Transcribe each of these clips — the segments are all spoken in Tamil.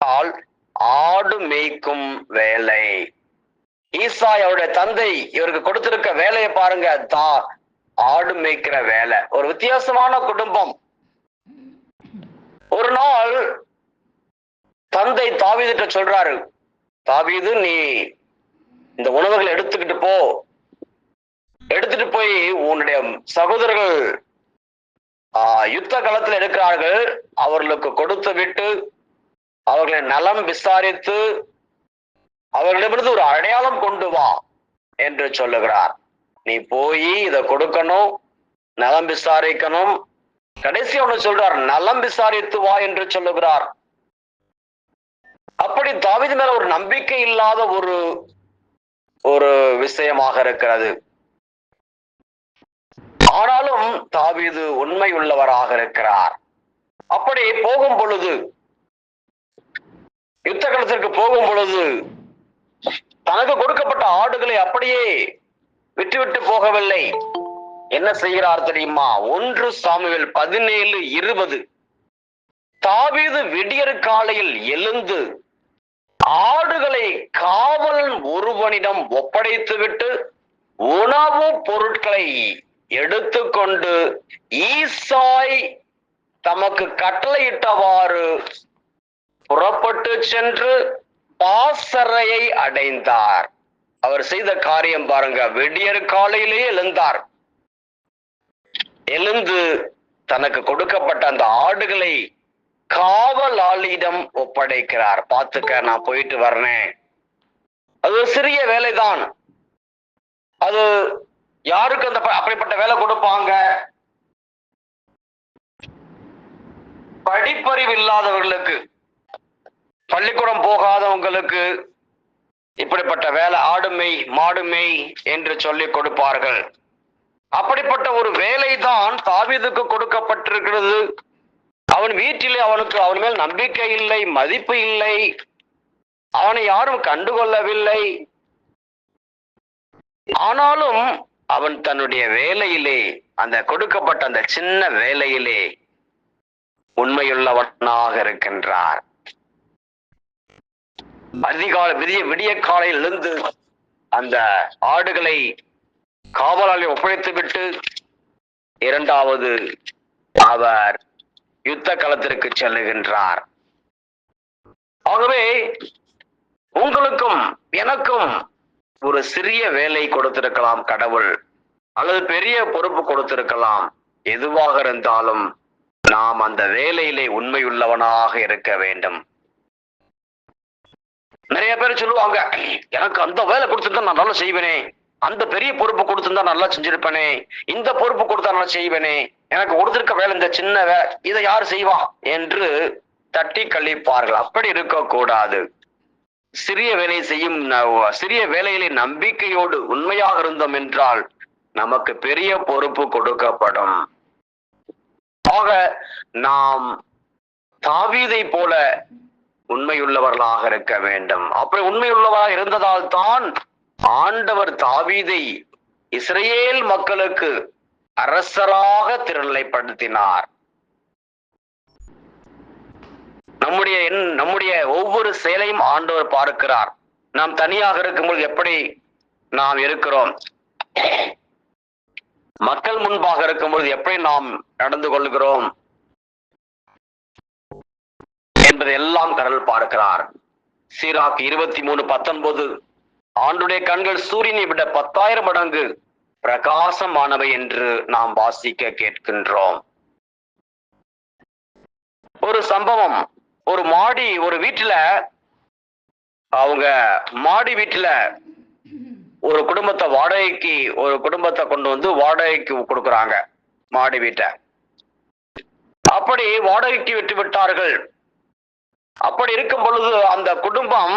என்றால் ஆடு மேய்க்கும் வேலை. ஈசாய் அவருடைய தந்தை இவருக்கு கொடுத்திருக்க வேலையை பாருங்க, ஆடு மேய்க்கிற வேலை. ஒரு வித்தியாசமான குடும்பம். ஒரு நாள் தந்தை தாவீதுட்ட சொல்றாரு, தாவீது நீ இந்த உணவுகளை எடுத்துக்கிட்டு போ, எடுத்துட்டு போய் உன்னுடைய சகோதரர்கள் யுத்த களத்தில் இருக்கிறார்கள், அவர்களுக்கு கொடுத்து விட்டு அவர்களை நலம் விசாரித்து அவர்களிடமிருந்து ஒரு அடையாளம் கொண்டு வா என்று சொல்லுகிறார். நீ போய் இதை கொடுக்கணும், நலம் விசாரிக்கணும். கடைசி ஒண்ணு சொல்றார், நலம் விசாரித்து வா என்று சொல்லுகிறார். அப்படி தாவீது மேல ஒரு நம்பிக்கை இல்லாத ஒரு விஷயமாக இருக்கிறது. ஆனாலும் தாவீது உண்மை உள்ளவராக இருக்கிறார். அப்படி போகும் பொழுது, யுத்த களத்திற்கு போகும் பொழுது தனக்கு கொடுக்கப்பட்ட ஆடுகளை அப்படியே விட்டுவிட்டு போகவில்லை. என்ன செய்கிறார் தெரியுமா? 1 சாமுவேல் 17:20. தாவீது விடியற் காலையில் எழுந்து ஆடுகளை காவல் ஒருவனிடம் ஒப்படைத்துவிட்டு உணவு பொருட்களை எடுத்துக்கொண்டு ஈசாய் தமக்கு கட்டளையிட்டவாறு புறப்பட்டு சென்று பாசறையை அடைந்தார். அவர் செய்த காரியம் பாருங்க, விடியற் காலையிலேயே எழுந்தார். எழுந்து தனக்கு கொடுக்கப்பட்ட அந்த ஆடுகளை காவலாளியிடம் ஒப்படைக்கிறார். பார்த்துக்க, நான் போயிட்டு வர்றேன். அது ஒரு சிறிய வேலைதான். அது யாருக்கு அந்த அப்படிப்பட்ட வேலை கொடுப்பாங்க? படிப்பறிவு இல்லாதவர்களுக்கு, பள்ளிக்கூடம் போகாதவங்களுக்கு இப்படிப்பட்ட வேலை, ஆடுமை மாடுமை என்று சொல்லி கொடுப்பார்கள். அப்படிப்பட்ட ஒரு வேலை தான் தாவீதுக்கு கொடுக்கப்பட்டிருக்கிறது. அவன் வீட்டிலே அவன் மேல் நம்பிக்கை இல்லை, மதிப்பு இல்லை, அவனை யாரும் கண்டுகொள்ளவில்லை. ஆனாலும் அவன் தன்னுடைய வேலையிலே, அந்த கொடுக்கப்பட்ட அந்த சின்ன வேலையிலே உண்மையுள்ளவனாக இருக்கின்றார். விடிய காலையில் எழுந்து அந்த ஆடுகளை காவலாளி ஒப்படைத்து விட்டு இரண்டாவது அவர் யுத்த களத்திற்கு செல்லுகின்றார். ஆகவே உங்களுக்கும் எனக்கும் ஒரு சிறிய வேலை கொடுத்திருக்கலாம் கடவுள், அல்லது பெரிய பொறுப்பு கொடுத்திருக்கலாம். எதுவாக இருந்தாலும் நாம் அந்த வேலையிலே உண்மையுள்ளவனாக இருக்க வேண்டும். நிறைய பேர் சொல்லுவாங்க, எனக்கு அந்த வேலை கொடுத்திருந்தா நான் நல்லா செய்வேனே, அந்த பெரிய பொறுப்பு கொடுத்திருந்தா நல்லா செஞ்சிருப்பேனே, இந்த பொறுப்பு கொடுத்தா நல்லா செய்வேனே, எனக்கு கொடுத்திருக்க வேலை இந்த சின்ன வேலை, இதை யார் செய்வா என்று தட்டி கழிப்பார்கள். அப்படி இருக்கக்கூடாது. சிறிய வேலை செய்யும், சிறிய வேலையிலே நம்பிக்கையோடு உண்மையாக இருந்தோம் என்றால் நமக்கு பெரிய பொறுப்பு கொடுக்கப்படும். ஆக நாம் தாவீதை போல உண்மையுள்ளவர்களாக இருக்க வேண்டும். அப்படி உண்மையுள்ளவராக இருந்ததால் தான் ஆண்டவர் தாவீதை இஸ்ரேல் மக்களுக்கு அரசராக திருநிலைப்படுத்தினார். நம்முடைய ஒவ்வொரு செயலையும் ஆண்டவர் பார்க்கிறார். நாம் தனியாக இருக்கும்போது எப்படி நாம் இருக்கிறோம், மக்கள் முன்பாக இருக்கும்போது எப்படி நாம் நடந்து கொள்கிறோம் என்பதை எல்லாம் கடவுள் பார்க்கிறார். சீராக் 23:19, ஆண்டுடைய கண்கள் சூரியனை விட 10,000 மடங்கு பிரகாசமானவை என்று நாம் வாசிக்க கேட்கின்றோம். ஒரு சம்பவம், ஒரு வீட்டுல, அவங்க மாடி வீட்டுல ஒரு குடும்பத்தை கொண்டு வந்து வாடகைக்கு கொடுக்குறாங்க மாடி வீட்டை. அப்படி வாடகைக்கு விட்டு விட்டார்கள். அப்படி இருக்கும் பொழுது அந்த குடும்பம்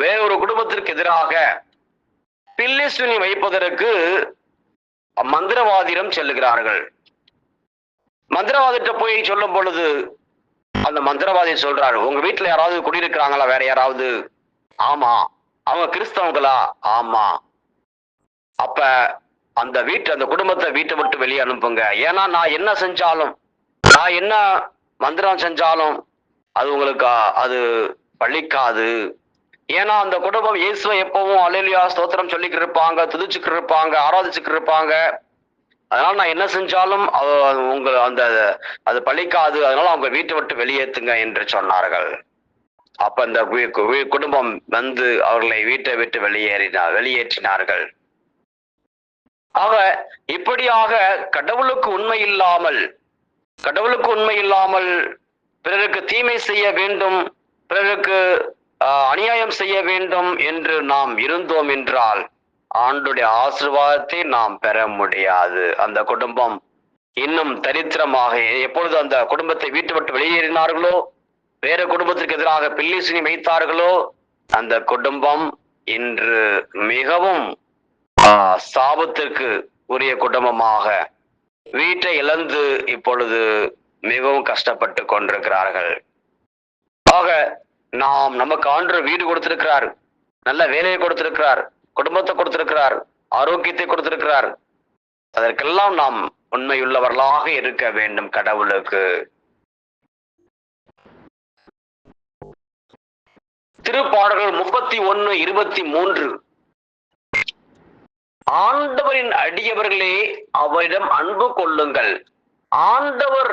வேறொரு குடும்பத்திற்கு எதிராக பில்லிசுனி வைப்பதற்கு மந்திரவாதியிடம் செல்லுகிறார்கள். மந்திரவாதிட்ட போய் சொல்லும் பொழுது அந்த மந்திரவாதி சொல்றாரு, உங்க வீட்டுல யாராவது குடியிருக்கிறாங்களா? வேற யாராவது? ஆமா. அவங்க கிறிஸ்தவங்களா? ஆமா. அப்ப அந்த குடும்பத்தை வீட்டை விட்டு வெளியே அனுப்புங்க. ஏன்னா நான் என்ன செஞ்சாலும், நான் என்ன மந்திரம் செஞ்சாலும் அது உங்களுக்கு அது பழிக்காது. ஏன்னா அந்த குடும்பம் இயேசுவை எப்பவும் அல்லேலூயா ஸ்தோத்திரம் சொல்லிக்கிட்டு இருப்பாங்க, துதிச்சுக்கிட்டு இருப்பாங்க, ஆராதிச்சுக்கிட்டு இருப்பாங்க. அதனால நான் என்ன செஞ்சாலும் உங்க அந்த அது பழிக்காது. அதனால அவங்க வீட்டை விட்டு வெளியேத்துங்க என்று சொன்னார்கள். அப்ப அந்த குடும்பம் வந்து அவர்களை வீட்டை விட்டு வெளியேற்றினார்கள். ஆக இப்படியாக கடவுளுக்கு உண்மை இல்லாமல் பிறருக்கு தீமை செய்ய வேண்டும், பிறருக்கு அநியாயம் செய்ய வேண்டும் என்று நாம் இருந்தோம் என்றால் ஆண்டுடைய ஆசீர்வாதத்தை நாம் பெற முடியாது. அந்த குடும்பம் இன்னும் தரித்திரமாக, எப்பொழுது அந்த குடும்பத்தை வீட்டு விட்டு வெளியேறினார்களோ, வேற குடும்பத்திற்கு எதிராக பில்லிசூனி வைத்தார்களோ, அந்த குடும்பம் இன்று மிகவும் சாபத்திற்கு உரிய குடும்பமாக வீட்டை இழந்து இப்பொழுது மிகவும் கஷ்டப்பட்டு கொண்டிருக்கிறார்கள். ஆக நமக்கு ஆண்டவர் வீடு கொடுத்திருக்கிறார், நல்ல வேலையை கொடுத்திருக்கிறார், குடும்பத்தை கொடுத்திருக்கிறார், ஆரோக்கியத்தை கொடுத்திருக்கிறார். அதற்கெல்லாம் நாம் உண்மையுள்ளவர்களாக இருக்க வேண்டும் கடவுளுக்கு. திருப்பாடல்கள் 31:23. ஆண்டவரின் அடியவர்களே அவரிடம் அன்பு கொள்ளுங்கள், ஆண்டவர்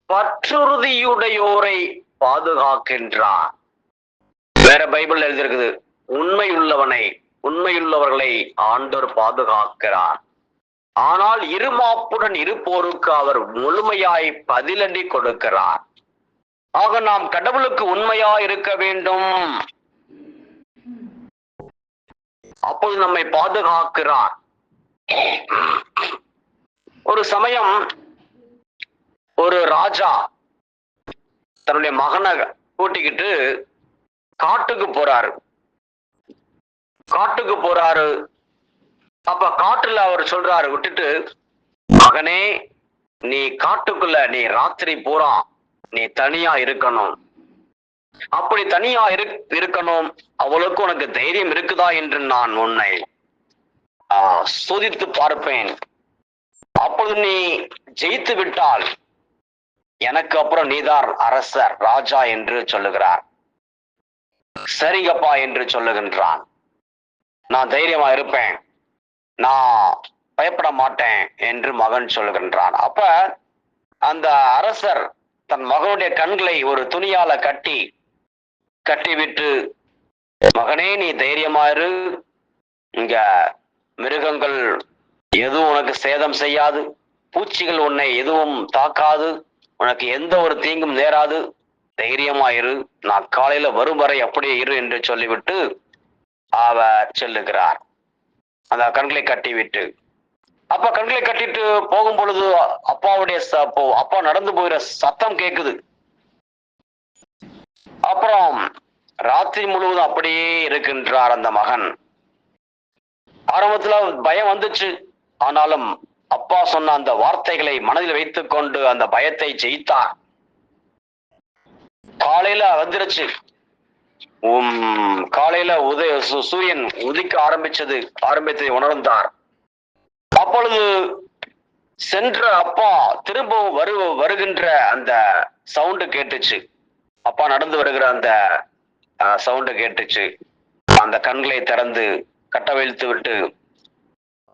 பற்றுறுதியுடையோரை பாதுகாக்கின்றார். வேற பைபிள் எழுதியிருக்குது, உண்மையுள்ளவர்களை ஆண்டவர் பாதுகாக்கிறார். ஆனால் இருமாப்புடன் இருப்போருக்கு அவர் முழுமையாய் பதிலடி கொடுக்கிறார். ஆக நாம் கடவுளுக்கு உண்மையா இருக்க வேண்டும், அப்போது நம்மை பாதுகாக்கிறார். ஒரு சமயம் ஒரு ராஜா தன்னுடைய மகனை கூட்டிக்கிட்டு காட்டுக்கு போறாரு. அப்ப காட்டுல அவர் சொல்றாரு, விட்டுட்டு, மகனே நீ காட்டுக்குள்ள நீ ராத்திரி பூரா நீ தனியா இருக்கணும். அப்படி தனியா இருக்கணும், அவளுக்கு உனக்கு தைரியம் இருக்குதா என்று நான் உன்னை சோதித்து பார்ப்பேன். அப்பொழுது நீ ஜெயித்து விட்டால் எனக்கு அப்புறம் நீதான் அரசர், ராஜா என்று சொல்லுகிறார். சரிங்கப்பா என்று சொல்லுகின்றான். நான் தைரியமா இருப்பேன், நான் பயப்பட மாட்டேன் என்று மகன் சொல்லுகின்றான். அப்ப அந்த அரசர் தன் மகனுடைய கண்களை ஒரு துணியால கட்டிவிட்டு, மகனே நீ தைரியமாயிரு, இங்க மிருகங்கள் எதுவும் உனக்கு சேதம் செய்யாது, பூச்சிகள் உன்னை எதுவும் தாக்காது, உனக்கு எந்த ஒரு தீங்கும் நேராது, தைரியமாயிரு, நான் காலையில வரும் வரை அப்படியே இரு என்று சொல்லிவிட்டு அவர் செல்லுகிறார், அந்த கண்களை கட்டிவிட்டு. அப்ப கண்களை கட்டிட்டு போகும் பொழுது அப்பா நடந்து போகிற சத்தம் கேக்குது. அப்புறம் ராத்திரி முழுவதும் அப்படியே இருக்கின்றார் அந்த மகன். ஆரம்பத்துல பயம் வந்துச்சு, ஆனாலும் அப்பா சொன்ன அந்த வார்த்தைகளை மனதில் வைத்துக் கொண்டு அந்த பயத்தை ஜெயித்தார். காலையில வந்துருச்சு, காலையில சூரியன் உதிக்க ஆரம்பித்ததை உணர்ந்தார். அப்பொழுது சென்ற அப்பா திரும்ப வருகின்ற அந்த சவுண்டு கேட்டுச்சு, அப்பா நடந்து வருகிற அந்த சவுண்டு கேட்டுச்சு. அந்த கண்களை திறந்து கட்டவிழ்த்து விட்டு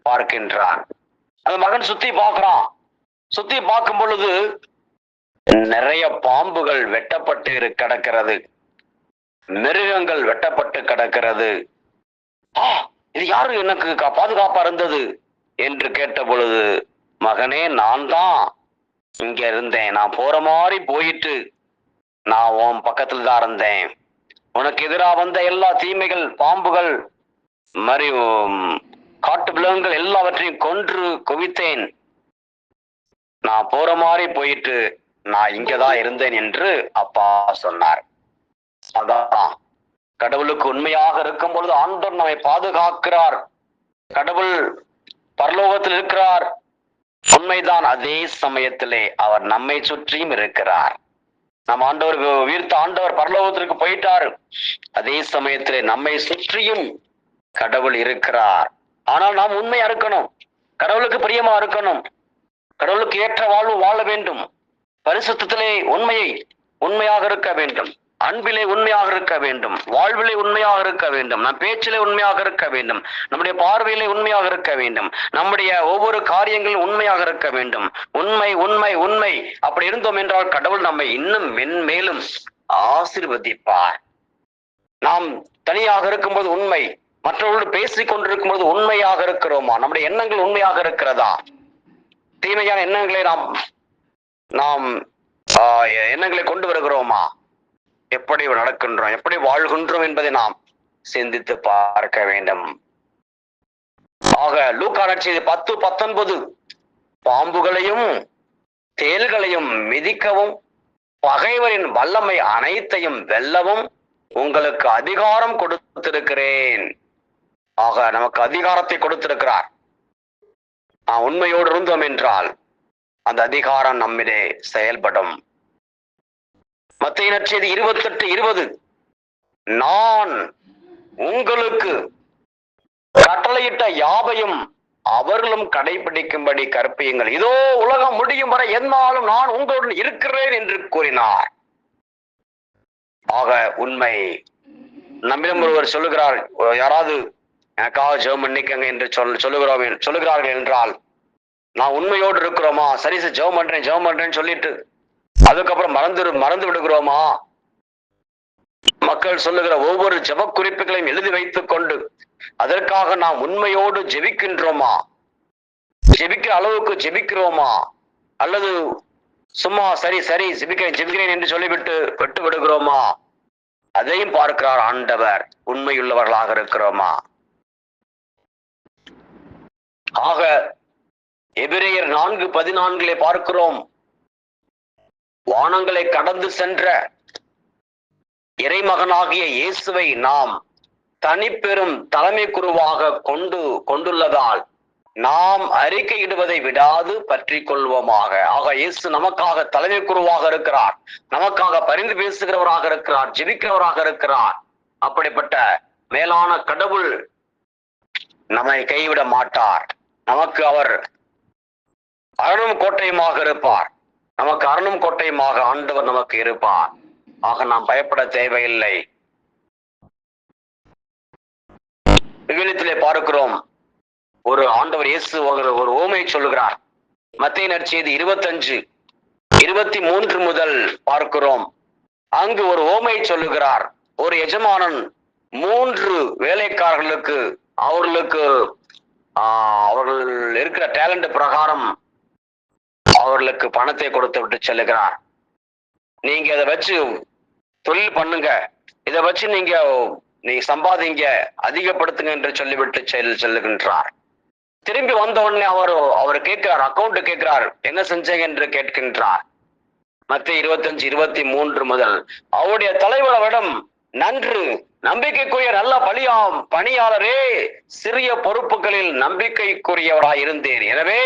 பார்க்கின்றான். அந்த மகன் சுத்தி பார்க்கும் பொழுது நிறைய பாம்புகள் வெட்டப்பட்டு கிடக்கிறது, மிருகங்கள் வெட்டப்பட்டு கிடக்கிறது. இது யாரு எனக்கு பாதுகாப்பா இருந்தது என்று கேட்ட பொழுது, மகனே நான் தான் இங்க இருந்தேன், நான் போற மாதிரி போயிட்டு நான் உன் பக்கத்துல தான் இருந்தேன், உனக்கு எதிராக வந்த எல்லா தீமைகள், பாம்புகள், மாதிரி காட்டு விலங்குகள் எல்லாவற்றையும் கொன்று குவித்தேன், நான் போற மாதிரி போயிட்டு நான் இங்கதான் இருந்தேன் என்று அப்பா சொன்னார். அதான் கடவுளுக்கு உண்மையாக இருக்கும் பொழுது ஆண்டவர் நம்மை பாதுகாக்கிறார். கடவுள் பரலோகத்தில் இருக்கிறார், உண்மைதான். அதே சமயத்திலே அவர் நம்மை சுற்றியும் இருக்கிறார். நம் ஆண்டவர் பரலோகத்திற்கு போயிட்டார், அதே சமயத்திலே நம்மை சுற்றியும் கடவுள் இருக்கிறார். ஆனால் நாம் உண்மையா இருக்கணும், கடவுளுக்கு பிரியமா இருக்கணும், கடவுளுக்கு ஏற்ற வாழ்வு வாழ வேண்டும், பரிசுத்தத்திலே உண்மையாக இருக்க வேண்டும், அன்பிலே உண்மையாக இருக்க வேண்டும், வாழ்விலே உண்மையாக இருக்க வேண்டும், நம் பேச்சிலே உண்மையாக இருக்க வேண்டும், நம்முடைய பார்வையிலே உண்மையாக இருக்க வேண்டும், நம்முடைய ஒவ்வொரு காரியங்களும் உண்மையாக இருக்க வேண்டும். உண்மை உண்மை உண்மை அப்படி இருந்தோம் என்றால் கடவுள் நம்மை இன்னும் மென்மேலும் ஆசீர்வதிப்பார். நாம் தனியாக இருக்கும்போது உண்மை, மற்றவர்களோடு பேசிக் கொண்டிருக்கும் போது உண்மையாக இருக்கிறோமா? நம்முடைய எண்ணங்கள் உண்மையாக இருக்கிறதா? தீமையான எண்ணங்களை நாம் எண்ணங்களை கொண்டு வருகிறோமா? எப்படி நடக்கின்றோம், எப்படி வாழ்கின்றோம் என்பதை நாம் சிந்தித்து பார்க்க வேண்டும். ஆக லூக்கா நற்செய்தி 10:19 பாம்புகளையும் தேள்களையும் மிதிக்கவும் பகைவரின் வல்லமை அனைத்தையும் வெல்லவும் உங்களுக்கு அதிகாரம் கொடுத்திருக்கிறேன். ஆக நமக்கு அதிகாரத்தை கொடுத்திருக்கிறார். உண்மையோடு இருந்தோம் என்றால் அந்த அதிகாரம் நம்மிலே செயல்படும். மத்தேயு நற்செய்தி 28:20 நான் உங்களுக்கு கட்டளையிட்ட யாவையும் அவர்களும் கடைபிடிக்கும்படி கற்பியுங்கள், இதோ உலகம் முடியும் வரை எந்நாளும் நான் உங்களுடன் இருக்கிறேன் என்று கூறினார். ஆக உண்மை. நம்மிடம் ஒருவர் சொல்லுகிறார், யாராவது எனக்காக ஜெபம் பண்ணிக்கங்க என்று சொல்லுகிறார்கள் என்றால் நான் உண்மையோடு இருக்கிறோமா? சரி சார் ஜெபம் பண்றேன்னு சொல்லிட்டு அதுக்கப்புறம் மறந்து விடுகிறோமா? மக்கள் சொல்லுகிற ஒவ்வொரு ஜெப குறிப்புகளையும் எழுதி வைத்துக் கொண்டு அதற்காக நாம் உண்மையோடு ஜெபிக்கின்றோமா? ஜெபிக்கிற அளவுக்கு ஜெபிக்கிறோமா? அல்லது சும்மா சரி ஜெபிக்கிறேன் என்று சொல்லிவிட்டு விட்டு விடுகிறோமா? அதையும் பார்க்கிறார் ஆண்டவர். உண்மையுள்ளவர்களாக இருக்கிறோமா? ஆக எபிரேயர் 4:14 பார்க்கிறோம், வானங்களை கடந்து சென்ற இறைமகனாகிய இயேசுவை நாம் தனிப்பெரும் தலைமை குருவாக கொண்டுள்ளதால் நாம் அறிக்கையிடுவதை விடாது பற்றி கொள்வோமாக. ஆக இயேசு நமக்காக தலைமை குருவாக இருக்கிறார், நமக்காக பரிந்து பேசுகிறவராக இருக்கிறார், ஜெபிக்கிறவராக இருக்கிறார். அப்படிப்பட்ட மேலான கடவுள் நம்மை கைவிட மாட்டார். நமக்கு அவர் அரணும் கோட்டையுமாக இருப்பார். நமக்கு அரணும் கோட்டையுமாக ஆண்டவர் நமக்கு இருப்பார். ஆக நாம் பயப்பட தேவையில்லை. விவிலியத்திலே பார்க்கிறோம், ஒரு ஆண்டவர் இயேசு ஒரு ஓமையை சொல்லுகிறார். மத்தேயு நற்செய்தி 25:23 முதல் பார்க்கிறோம். அங்கு ஒரு ஓமையை சொல்லுகிறார். ஒரு எஜமானன் 3 வேலைக்காரர்களுக்கு அவர்கள் இருக்கிற டேலண்ட் பிரகாரம் அவர்களுக்கு பணத்தை கொடுத்து விட்டு செல்லுகிறார். நீங்க இதை வச்சு தொழில் பண்ணுங்க, இதை வச்சு நீங்க சம்பாதிங்க, அதிகப்படுத்துங்க என்று சொல்லிவிட்டு செல்லுகின்றார். திரும்பி வந்த உடனே அவர் கேட்கிறார், அக்கௌண்ட் கேட்கிறார், என்ன செஞ்சீங்க என்று கேட்கின்றார். மத்தேயு 25:23 முதல் அவருடைய தலைவரிடம், நன்று நம்பிக்கைக்குரிய நல்ல பணியாளரே, சிறிய பொறுப்புகளில் நம்பிக்கைக்குரியவராய் இருந்தேன், எனவே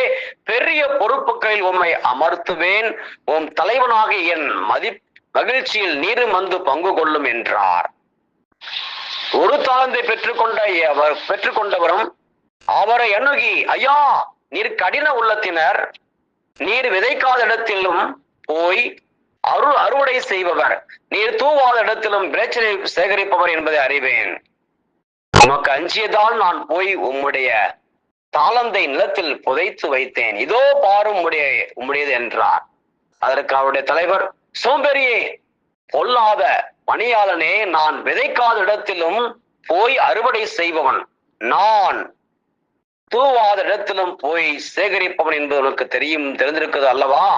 பெரிய பொறுப்புகளில் உம்மை அமர்த்துவேன், உம் தலைவனாக என் மகிழ்ச்சியில் நீரும் வந்து பங்கு கொள்ளும் என்றார். ஒரு தாளந்தை பெற்றுக்கொண்டவரும் அவரை அணுகி, ஐயா, நீர் கடின உள்ளத்தினர், நீர் விதைக்காத இடத்திலும் போய் அறுவடை செய்பவர், நீர் தூவாத இடத்திலும் பிரச்சனை சேகரிப்பவர் என்பதை அறிவேன். உமக்கு அஞ்சியதால் நான் போய் உம்முடைய தாளந்தை நிலத்தில் புதைத்து வைத்தேன், இதோ பாரும் உம்முடையது என்றார். அதற்கு அவருடைய தலைவர், சோம்பேறியே, பொல்லாத பணியாளனே, நான் விதைக்காத இடத்திலும் போய் அறுவடை செய்பவன், நான் தூவாத இடத்திலும் போய் சேகரிப்பவன் என்பது உனக்கு தெரிந்திருக்கிறது அல்லவா?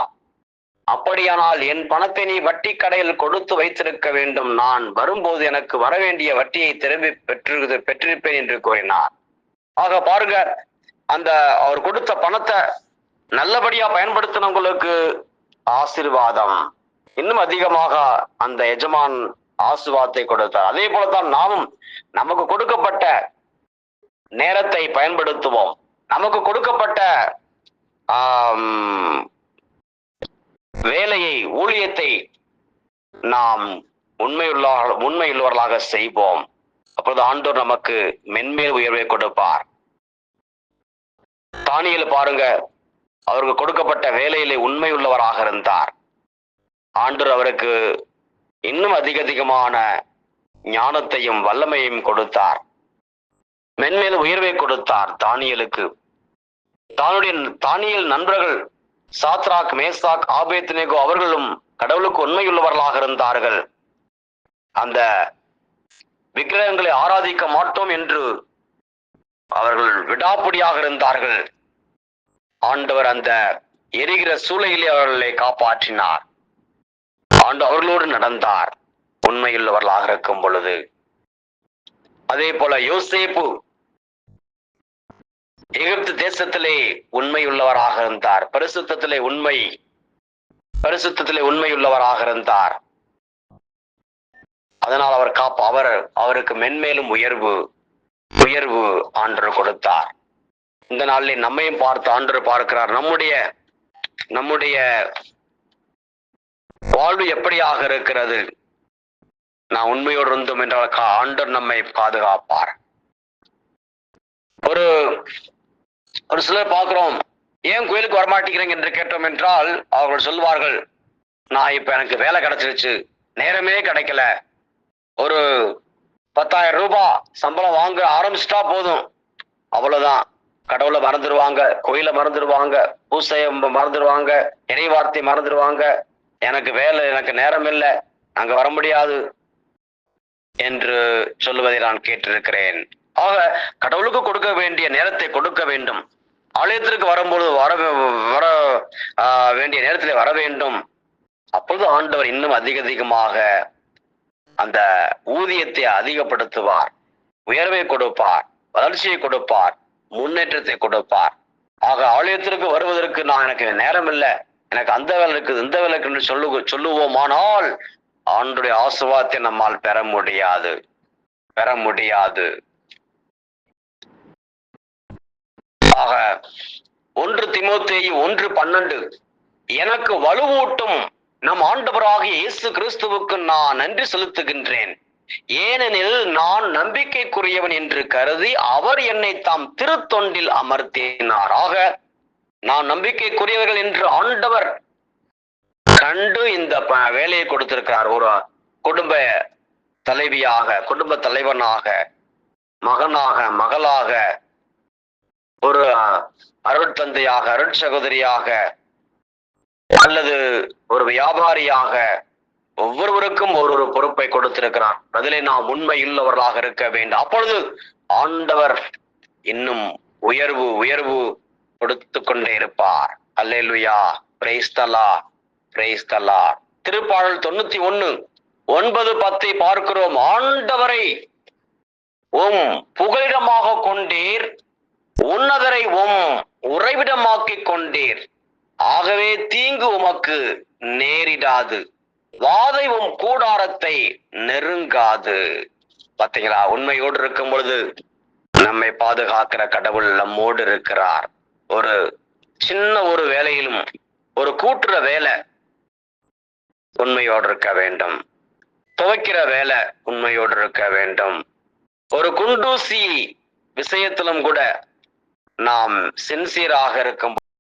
அப்படியானால் என் பணத்தை நீ வட்டி கடையில் கொடுத்து வைத்திருக்க வேண்டும், நான் வரும்போது எனக்கு வரவேண்டிய வட்டியை திரும்பி பெற்றிருப்பேன் என்று கூறினார். ஆக பாருங்க, அந்த அவர் கொடுத்த பணத்தை நல்லபடியா பயன்படுத்தினவங்களுக்கு ஆசீர்வாதம், இன்னும் அதிகமாக அந்த எஜமான் ஆசீர்வாதத்தை கொடுத்தார். அதே போலதான் நாமும் நமக்கு கொடுக்கப்பட்ட நேரத்தை பயன்படுத்துவோம். நமக்கு கொடுக்கப்பட்ட வேலையை, ஊழியத்தை நாம் உண்மையுள்ளவர்களாக செய்வோம். அப்பொழுது ஆண்டவர் நமக்கு மென்மேல் உயர்வை கொடுப்பார். தானியேல் பாருங்க, அவருக்கு கொடுக்கப்பட்ட வேலையிலே உண்மையுள்ளவராக இருந்தார். ஆண்டவர் அவருக்கு இன்னும் அதிகமான ஞானத்தையும் வல்லமையும் கொடுத்தார். மென்மேலும் உயர்வை கொடுத்தார் தானியலுக்கு. தானியல் நண்பர்கள் சாத்ராக், மேசாக், ஆபேத்நேகோ அவர்களும் கடவுளுக்கு உண்மையுள்ளவர்களாக இருந்தார்கள். அந்த விக்கிரகங்களை ஆராதிக்க மாட்டோம் என்று அவர்கள் விடாப்பிடியாக இருந்தார்கள். ஆண்டவர் அந்த எரிகிற சூளையிலே அவர்களை காப்பாற்றினார். அவர்களோடு நடந்தார் உண்மையுள்ளவர்களாக இருக்கும் பொழுது. அதே போல யோசேப்பு எகிப்து தேசத்திலே உண்மையுள்ளவராக இருந்தார். பரிசுத்தத்திலே உண்மையுள்ளவராக இருந்தார். அதனால் அவருக்கு மென்மேலும் உயர்வு ஆண்டவர் கொடுத்தார். இந்த நாளிலே நம்மையும் பார்த்து ஆண்டவர் பார்க்கிறார். நம்முடைய வாழ்வு எப்படியாக இருக்கிறது? நான் உண்மையோடு இருந்தோம் என்றால் ஆண்டவர் நம்மை பாதுகாப்பார். ஒரு சிலர் பார்க்கிறோம், ஏன் கோயிலுக்கு வரமாட்டேங்கிறீங்க என்று கேட்டோம் என்றால் அவர்கள் சொல்வார்கள், நான் இப்ப எனக்கு வேலை கிடைச்சிருச்சு, நேரமே கிடைக்கல, ஒரு 10,000 ரூபாய் சம்பளம் வாங்க ஆரம்பிச்சுட்டா போதும், அவ்வளவுதான், கடவுளை மறந்துடுவாங்க, கோயிலை மறந்துடுவாங்க, பூசையை மறந்துடுவாங்க, இறை வார்த்தை மறந்துடுவாங்க, எனக்கு வேலை, எனக்கு நேரம் இல்லை, அங்க வர முடியாது என்று சொல்லுவதை நான் கேட்டிருக்கிறேன். ஆக கடவுளுக்கு கொடுக்க வேண்டிய நேரத்தை கொடுக்க வேண்டும். ஆலயத்திற்கு வரும்போது வர வேண்டிய நேரத்தில் வர வேண்டும். அப்பொழுது ஆண்டவர் இன்னும் அதிகமாக அந்த ஊதியத்தை அதிகப்படுத்துவார், உயர்வை கொடுப்பார், வளர்ச்சியை கொடுப்பார், முன்னேற்றத்தை கொடுப்பார். ஆக ஆலயத்திற்கு வருவதற்கு எனக்கு நேரம் இல்லை, எனக்கு அந்த வேலை இருக்குது, இந்த வேலை என்று சொல்லுவோமானால் ஆண்டவருடைய ஆசீர்வாதத்தை நம்மால் பெற முடியாது. ஆக 1 தீமோத்தேயு 1:12, எனக்கு வலுவூட்டும் நம் ஆண்டவராகிய இயேசு கிறிஸ்துவுக்கு நான் நன்றி செலுத்துகின்றேன். ஏனெனில் நான் நம்பிக்கைக்குரியவன் என்று கருதி அவர் என்னை தாம் திருத்தொண்டில் அமர்த்தினார். ஆக நான் நம்பிக்கைக்குரியவர்கள் என்று ஆண்டவர் கண்டு இந்த வேலையை கொடுத்திருக்கிறார். ஒரு குடும்ப தலைவியாக, குடும்ப தலைவனாக, மகனாக, மகளாக, ஒரு அருட்தந்தையாக, அருட்சகோதரியாக, அல்லது ஒரு வியாபாரியாக, ஒவ்வொருவருக்கும் ஒரு பொறுப்பை கொடுத்திருக்கிறார். அதிலே நாம் உண்மையுள்ளவர்களாக இருக்க வேண்டும். அப்பொழுது ஆண்டவர் இன்னும் உயர்வு கொடுத்து கொண்டே இருப்பார். Hallelujah, praise the lord, praise the lord. திருப்பாடல் 91:9-10 பார்க்கிறோம். ஆண்டவரை புகலிடமாக கொண்டீர், உன்னதரை உறைவிடமாக்கிக் கொண்டீர், ஆகவே தீங்கு உமக்கு நேரிடாது, வாதை கூடாரத்தை நெருங்காது. பாத்தீங்களா, உண்மையோடு இருக்கும் பொழுது நம்மை பாதுகாக்கிற கடவுள் நம்மோடு இருக்கிறார். ஒரு சின்ன ஒரு வேலையிலும், ஒரு கூட்டுற வேலை உண்மையோடு இருக்க வேண்டும், துவைக்கிற வேலை உண்மையோடு இருக்க வேண்டும், ஒரு குண்டூசி விஷயத்திலும் கூட நாம் சின்சியராக இருக்கும்